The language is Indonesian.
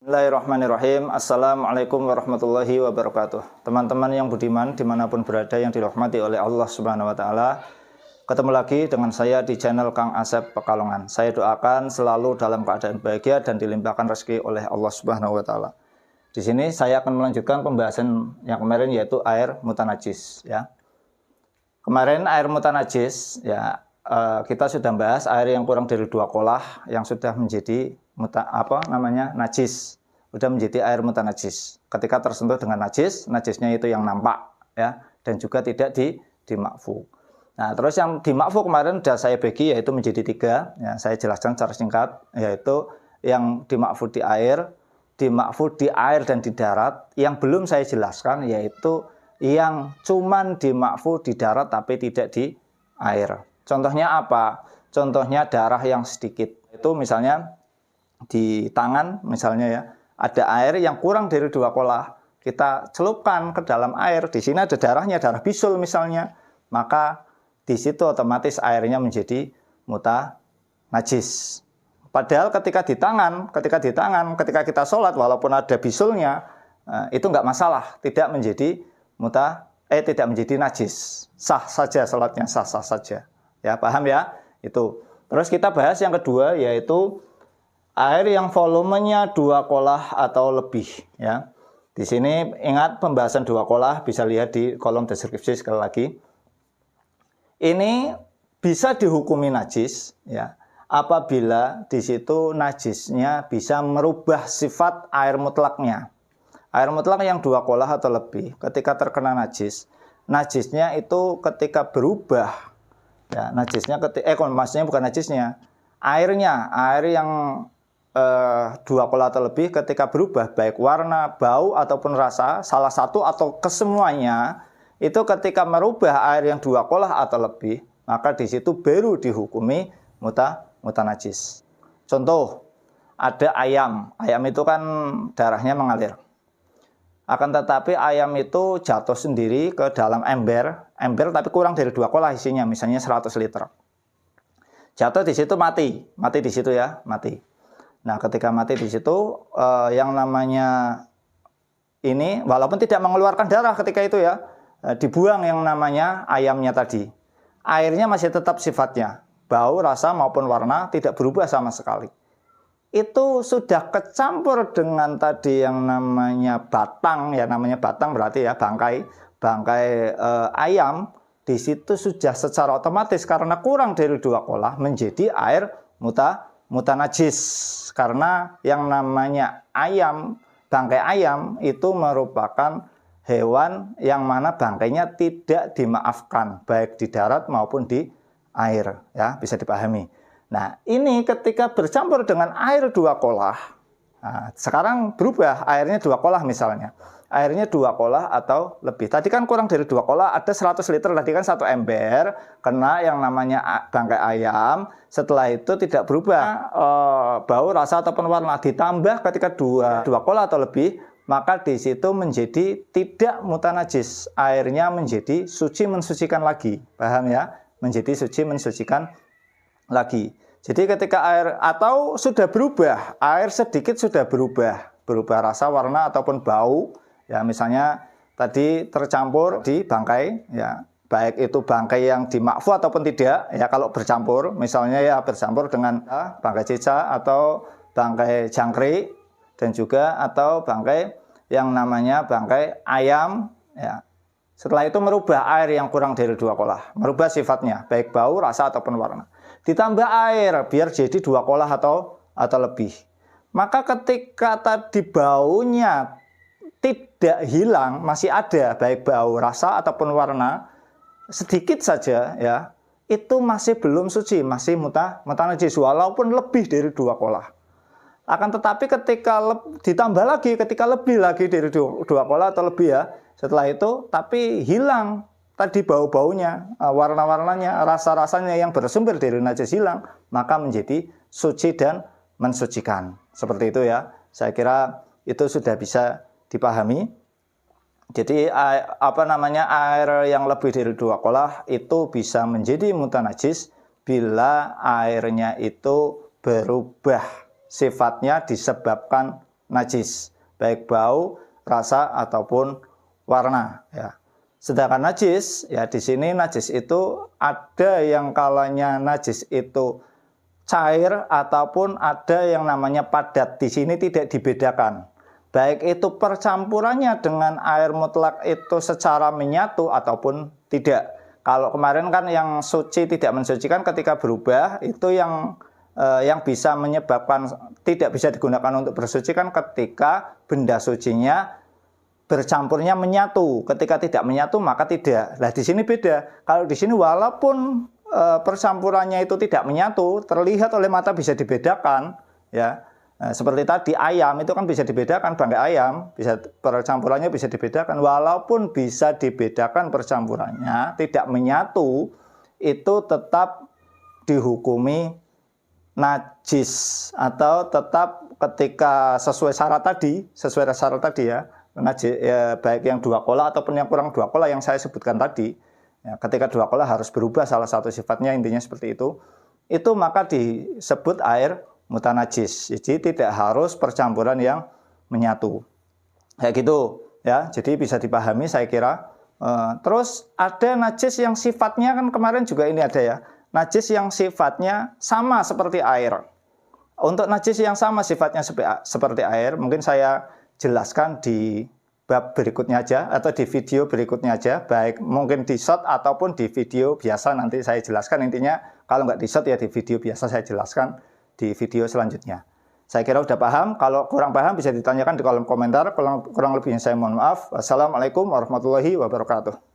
Bismillahirrahmanirrahim. Assalamualaikum warahmatullahi wabarakatuh. Teman-teman yang budiman dimanapun berada yang dirahmati oleh Allah Subhanahu wa Ta'ala, ketemu lagi dengan saya di channel Kang Asep Pekalongan. Saya doakan selalu dalam keadaan bahagia dan dilimpahkan rezeki oleh Allah Subhanahu wa Ta'ala. Di sini saya akan melanjutkan pembahasan yang kemarin, yaitu air mutanajis. Ya, kemarin air mutanajis, ya, kita sudah bahas air yang kurang dari 2 kolah yang sudah menjadi najis, sudah menjadi air mutanajis. Ketika tersentuh dengan najis, najisnya itu yang nampak, ya, dan juga tidak dimakfu. Nah, terus yang dimakfu kemarin sudah saya bagi, yaitu menjadi 3. Ya, saya jelaskan secara singkat, yaitu yang dimakfu di air dan di darat. Yang belum saya jelaskan yaitu yang cuman dimakfu di darat tapi tidak di air. Contohnya apa? Contohnya darah yang sedikit. Itu misalnya di tangan, misalnya ya, ada air yang kurang dari 2 kolah, kita celupkan ke dalam air, di sini ada darahnya, darah bisul misalnya, maka di situ otomatis airnya menjadi mutanajis. Padahal ketika di tangan, ketika kita sholat, walaupun ada bisulnya, itu nggak masalah, tidak menjadi najis, sah saja sholatnya, sah saja. Ya, paham ya? Itu. Terus kita bahas yang kedua, yaitu air yang volumenya 2 kolah atau lebih. Ya, di sini ingat pembahasan 2 kolah, bisa lihat di kolom deskripsi sekali lagi. Ini bisa dihukumi najis, ya, apabila di situ najisnya bisa merubah sifat air mutlaknya. Air mutlak yang 2 kolah atau lebih, ketika terkena najisnya itu ketika berubah, ya, maksudnya bukan najisnya, air yang 2 kolah atau lebih ketika berubah, baik warna, bau, ataupun rasa, salah satu atau kesemuanya, itu ketika merubah air yang 2 kolah atau lebih, maka di situ baru dihukumi mutanajis. Contoh, ada ayam itu kan darahnya mengalir. Akan tetapi ayam itu jatuh sendiri ke dalam ember tapi kurang dari 2 kolah isinya, misalnya 100 liter. Jatuh di situ, mati di situ ya, mati. Nah, ketika mati di situ, yang namanya ini walaupun tidak mengeluarkan darah ketika itu ya, dibuang yang namanya ayamnya tadi. Airnya masih tetap sifatnya, bau, rasa maupun warna tidak berubah sama sekali. Itu sudah kecampur dengan tadi yang namanya batang, ya, namanya batang berarti ya bangkai ayam. Di situ sudah secara otomatis karena kurang dari 2 kolah menjadi air mutanajis, karena yang namanya ayam, bangkai ayam itu merupakan hewan yang mana bangkainya tidak dimaafkan baik di darat maupun di air, ya, bisa dipahami. Nah, ini ketika bercampur dengan air 2 kolah, nah, sekarang berubah airnya 2 kolah misalnya. Airnya 2 kolah atau lebih. Tadi kan kurang dari 2 kolah, ada 100 liter, tadi kan 1 ember, kena yang namanya bangkai ayam. Setelah itu tidak berubah bau, rasa, ataupun warna. Ditambah ketika 2 kolah atau lebih, maka di situ menjadi tidak mutanajis. Airnya menjadi suci, mensucikan lagi. Paham ya? Menjadi suci, mensucikan lagi. Jadi ketika air atau sudah berubah, air sedikit sudah berubah rasa, warna, ataupun bau. Ya, misalnya tadi tercampur di bangkai, ya, baik itu bangkai yang dimakfu ataupun tidak, ya, kalau bercampur, misalnya ya bercampur dengan bangkai cicak atau bangkai jangkrik, dan juga atau bangkai yang namanya bangkai ayam, ya. Setelah itu merubah air yang kurang dari 2 kolah, merubah sifatnya, baik bau, rasa, ataupun warna. Ditambah air biar jadi 2 kolah atau lebih. Maka ketika tadi baunya tidak hilang, masih ada baik bau, rasa, ataupun warna, sedikit saja, ya, itu masih belum suci, masih mutanajis walaupun lebih dari 2 kolah. Akan tetapi ketika ditambah lagi, ketika lebih lagi dari 2 kolah atau lebih, ya, setelah itu tapi hilang tadi bau-baunya, warna-warnanya, rasa-rasanya yang bersumber dari najis hilang, maka menjadi suci dan mensucikan. Seperti itu ya. Saya kira itu sudah bisa dipahami. Jadi air yang lebih dari 2 kolah itu bisa menjadi mutanajis bila airnya itu berubah sifatnya disebabkan najis, baik bau, rasa ataupun warna ya. Sedangkan najis ya, di sini najis itu ada yang kalanya najis itu cair ataupun ada yang namanya padat. Di sini tidak dibedakan. Baik itu percampurannya dengan air mutlak itu secara menyatu ataupun tidak. Kalau kemarin kan yang suci tidak mensucikan ketika berubah itu yang bisa menyebabkan tidak bisa digunakan untuk bersuci kan ketika benda sucinya bercampurnya menyatu. Ketika tidak menyatu maka tidak. Nah di sini beda. Kalau di sini walaupun percampurannya itu tidak menyatu, terlihat oleh mata bisa dibedakan ya. Seperti tadi ayam itu kan bisa dibedakan, bangkai ayam bisa percampurannya bisa dibedakan, walaupun bisa dibedakan percampurannya tidak menyatu, itu tetap dihukumi najis atau tetap ketika sesuai syarat tadi ya, najis ya, baik yang dua kolah ataupun yang kurang dua kolah yang saya sebutkan tadi ya, ketika dua kolah harus berubah salah satu sifatnya, intinya seperti itu maka disebut air mutanajis. Jadi tidak harus percampuran yang menyatu. Kayak gitu ya. Jadi bisa dipahami saya kira. Terus ada najis yang sifatnya kan kemarin juga ini ada ya. Najis yang sifatnya sama seperti air. Untuk najis yang sama sifatnya seperti air, mungkin saya jelaskan di bab berikutnya aja atau di video berikutnya aja, baik mungkin di short ataupun di video biasa nanti saya jelaskan. Intinya kalau nggak di short ya di video biasa saya jelaskan di video selanjutnya. Saya kira udah paham. Kalau kurang paham bisa ditanyakan di kolom komentar. Kurang lebihnya saya mohon maaf. Wassalamualaikum warahmatullahi wabarakatuh.